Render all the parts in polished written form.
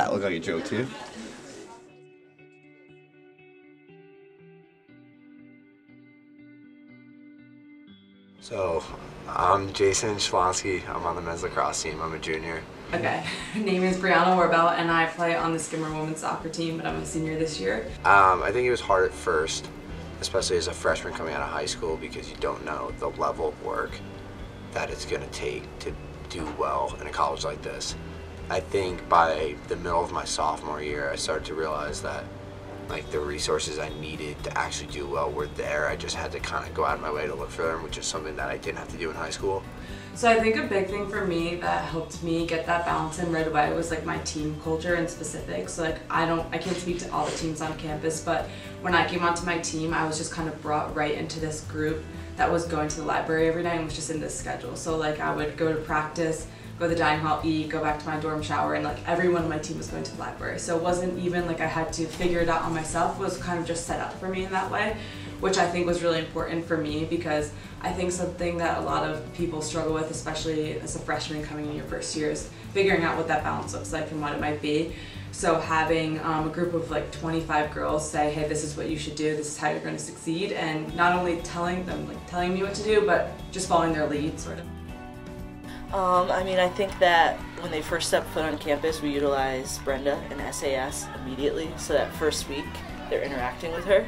that look like a joke to you? So, I'm Jason Schlonsky. I'm on the men's lacrosse team. I'm a junior. Okay, my name is Brianna Warbell and I play on the Skidmore women's soccer team, but I'm a senior this year. I think it was hard at first, especially as a freshman coming out of high school, because you don't know the level of work that it's going to take to do well in a college like this. I think by the middle of my sophomore year, I started to realize that like the resources I needed to actually do well were there. I just had to kind of go out of my way to look for them, which is something that I didn't have to do in high school. So I think a big thing for me that helped me get that balance in right away was like my team culture in specific. So like I can't speak to all the teams on campus, but when I came onto my team, I was just kind of brought right into this group that was going to the library every day and was just in this schedule. So like I would go to practice, go to the dining hall, eat, go back to my dorm, shower, and like everyone on my team was going to the library. So it wasn't even like I had to figure it out on myself, it was kind of just set up for me in that way, which I think was really important for me because I think something that a lot of people struggle with, especially as a freshman coming in your first year, is figuring out what that balance looks like and what it might be. So having a group of like 25 girls say, hey, this is what you should do, this is how you're going to succeed, and not only telling me what to do, but just following their lead, sort of. I mean, I think that when they first step foot on campus, we utilize Brenda and SAS immediately. So that first week, they're interacting with her.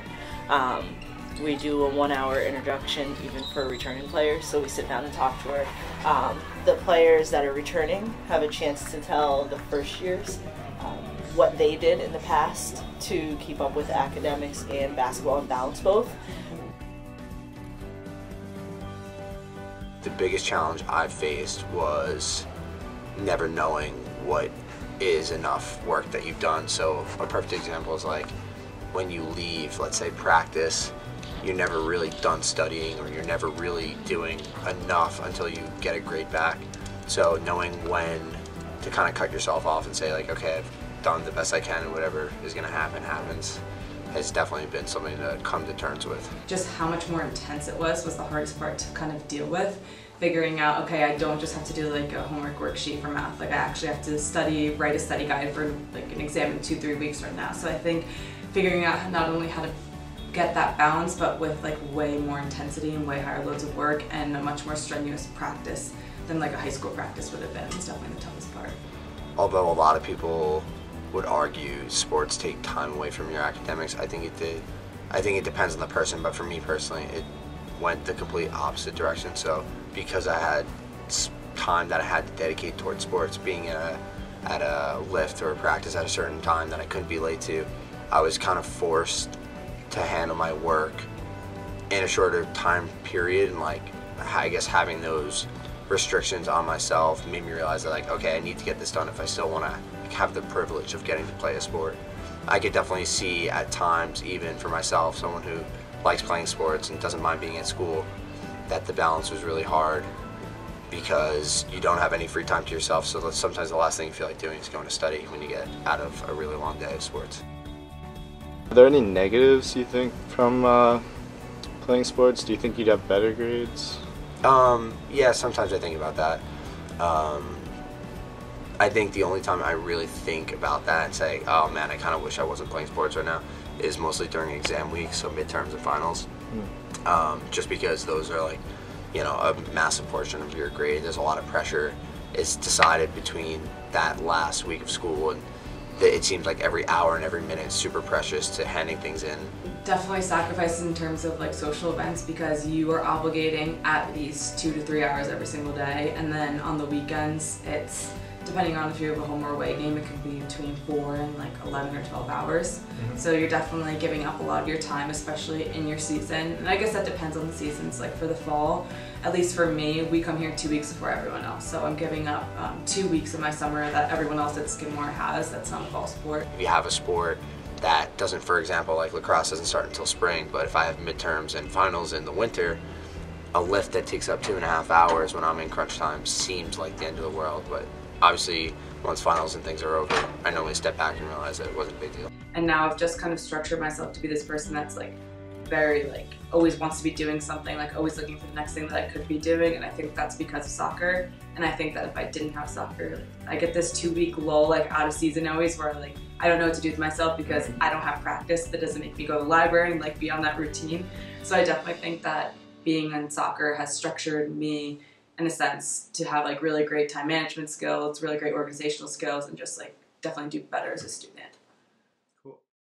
We do a 1-hour introduction even for returning players, so we sit down and talk to her. The players that are returning have a chance to tell the first years what they did in the past to keep up with academics and basketball and balance both. The biggest challenge I faced was never knowing what is enough work that you've done. So a perfect example is like when you leave, let's say practice, you're never really done studying or you're never really doing enough until you get a grade back. So knowing when to kind of cut yourself off and say like, okay, I've done the best I can and whatever is going to happen happens has definitely been something to come to terms with. Just how much more intense it was the hardest part to kind of deal with. Figuring out, okay, I don't just have to do like a homework worksheet for math, like I actually have to write a study guide for like an exam in 2-3 weeks right now. So I think figuring out not only how to get that balance, but with like way more intensity and way higher loads of work and a much more strenuous practice than like a high school practice would have been is definitely the toughest part. Although a lot of people would argue sports take time away from your academics, I think it did. I think it depends on the person, but for me personally, it went the complete opposite direction. So because I had time that I had to dedicate towards sports, being at a lift or a practice at a certain time that I couldn't be late to, I was kind of forced to handle my work in a shorter time period, and like I guess having those restrictions on myself made me realize that like, okay, I need to get this done if I still want to have the privilege of getting to play a sport. I could definitely see at times, even for myself, someone who likes playing sports and doesn't mind being at school, that the balance was really hard because you don't have any free time to yourself, so sometimes the last thing you feel like doing is going to study when you get out of a really long day of sports. Are there any negatives you think from playing sports? Do you think you'd have better grades? Yeah, sometimes I think about that. I think the only time I really think about that and say, oh man, I kind of wish I wasn't playing sports right now, is mostly during exam week, so midterms and finals. Just because those are like, you know, a massive portion of your grade. There's a lot of pressure. It's decided between that last week of school, and it seems like every hour and every minute is super precious to handing things in. Definitely sacrifices in terms of like social events because you are obligating at least 2 to 3 hours every single day, and then on the weekends it's, depending on if you have a home or away game, it could be between 4 and like 11 or 12 hours. So you're definitely giving up a lot of your time, especially in your season. And I guess that depends on the seasons. Like for the fall, at least for me, we come here 2 weeks before everyone else. So I'm giving up 2 weeks of my summer that everyone else at Skidmore has. That's not a fall sport. If you have a sport that doesn't, for example, like lacrosse doesn't start until spring, but if I have midterms and finals in the winter, a lift that takes up 2.5 hours when I'm in crunch time seems like the end of the world. But obviously, once finals and things are over, I normally step back and realize that it wasn't a big deal. And now I've just kind of structured myself to be this person that's like very like always wants to be doing something, like always looking for the next thing that I could be doing, and I think that's because of soccer. And I think that if I didn't have soccer, like, I get this 2-week lull, like out of season always, where like I don't know what to do with myself because I don't have practice. That doesn't make me go to the library and like be on that routine. So I definitely think that being in soccer has structured me in a sense to have like really great time management skills, really great organizational skills, and just like definitely do better as a student.